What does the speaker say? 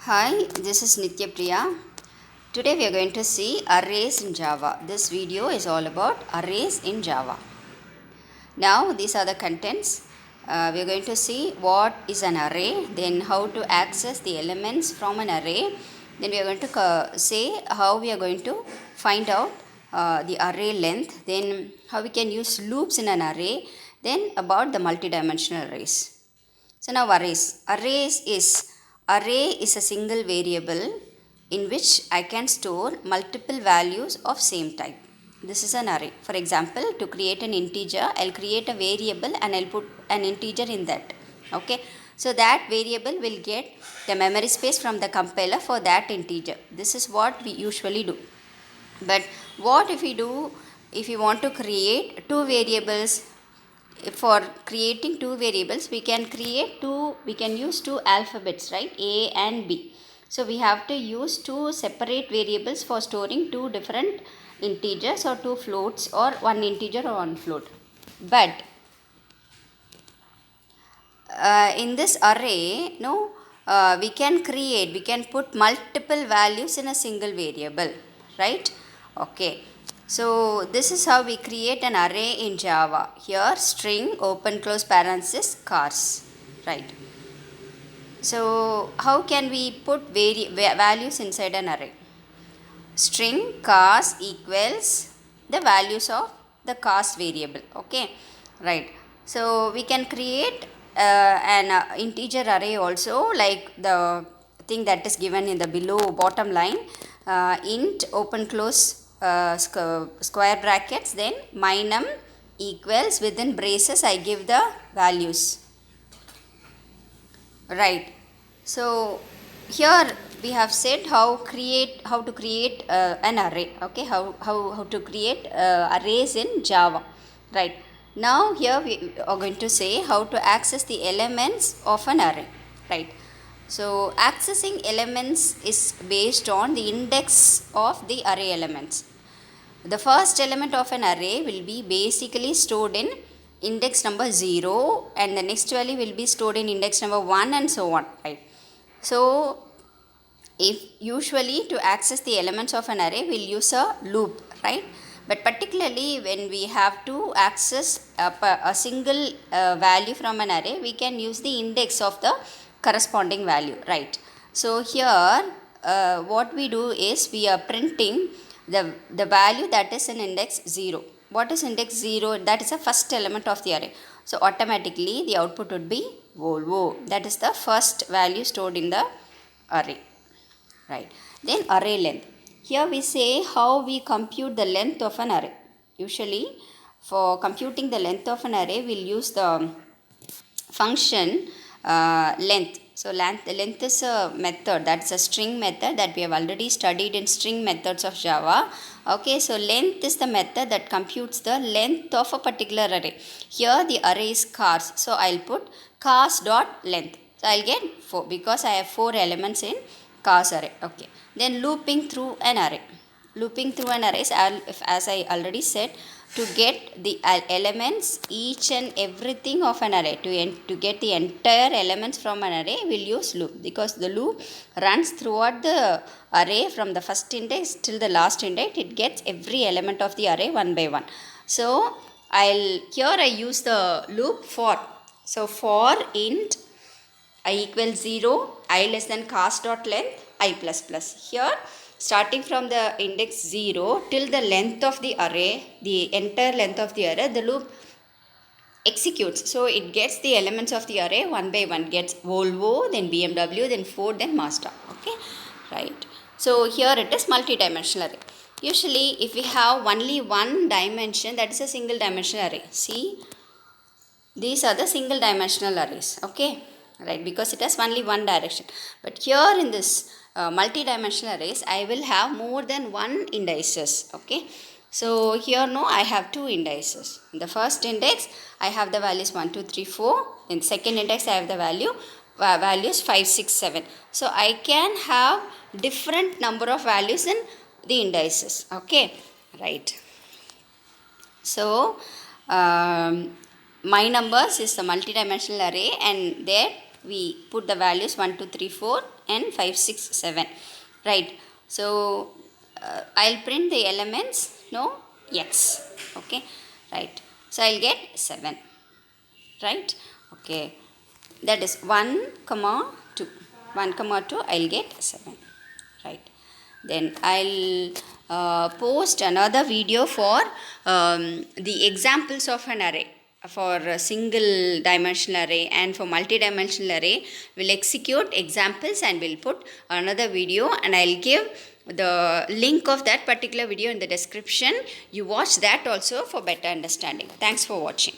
Hi, this is Nitya Priya. Today we are going to see arrays in Java. This video is all about arrays in Java. Now these are the contents. We are going to see what is an array, then how to access the elements from an array. Then we are going to say how we are going to find out the array length, then how we can use loops in an array, then about the multidimensional arrays. So now array is a single variable in which I can store multiple values of same type. This is an array. For example, to create an integer, I'll create a variable and I'll put an integer in that. Okay. So that variable will get the memory space from the compiler for that integer. This is what we usually do. But what if we want to create two variables? For creating two variables we can use two alphabets, right? A and B. So we have to use two separate variables for storing two different integers or two floats, or one integer or one float. But in this array, we can put multiple values in a single variable, right? Okay. So this is how we create an array in Java. Here string open close parenthesis cars, right? So how can we put values inside an array? String cars equals the values of the cars variable. Okay, right. So we can create an integer array also, like the thing that is given in the below bottom line. Int open close square brackets, then my num equals within braces I give the values, right? So here we have said how to create an array. Okay, how to create arrays in Java, right? Now here we are going to say how to access the elements of an array, right? So accessing elements is based on the index of the array elements. The first element of an array will be basically stored in index number 0, and the next value will be stored in index number 1, and so on, right? So if usually to access the elements of an array we'll use a loop, right? But particularly when we have to access a single value from an array, we can use the index of the corresponding value, right? So here what we do is we are printing the value that is in index 0. What is index 0? That is the first element of the array. So automatically the output would be Volvo. That is the first value stored in the array, right? Then array length. Here we say how we compute the length of an array. Usually for computing the length of an array we'll use the function length. So length is a method, that's a string method that we have already studied in string methods of Java. Okay, so length is the method that computes the length of a particular array. Here the array is cars, so I'll put cars dot length. So I'll get 4 because I have 4 elements in cars array. Okay, then looping through an array. Looping through an array is, as I already said, to get the elements each and everything of an array. To get the entire elements from an array we'll use loop, because the loop runs throughout the array from the first index till the last index. It gets every element of the array one by one. So here I use the loop for. So for int I equals 0, I less than cast dot length I plus plus. Here starting from the index 0 till the length of the array, the entire length of the array, the loop executes. So it gets the elements of the array one by one. Gets Volvo, then BMW, then Ford, then Mazda. Okay, right. So here it is multi-dimensional array. Usually if we have only one dimension, that is a single dimensional array. See, these are the single dimensional arrays. Okay, right, because it has only one direction. But here in this multi-dimensional arrays I will have more than one indices. Okay, so here I have two indices. In the first index I have the values 1 2 3 4. In second index I have the values 5 6 7. So I can have different number of values in the indices. Okay, right. So my numbers is the multi-dimensional array, and there we put the values 1 2 3 4 and 5 6 7, right? So I'll print the elements, no, x, okay, right? So I'll get 7, right? Okay, that is 1 comma 2, 1 comma 2, I'll get 7, right? Then I'll post another video for the examples of an array. For a single dimensional array and for multi-dimensional array, we'll execute examples and we'll put another video, and I'll give the link of that particular video in the description. You watch that also for better understanding. Thanks for watching.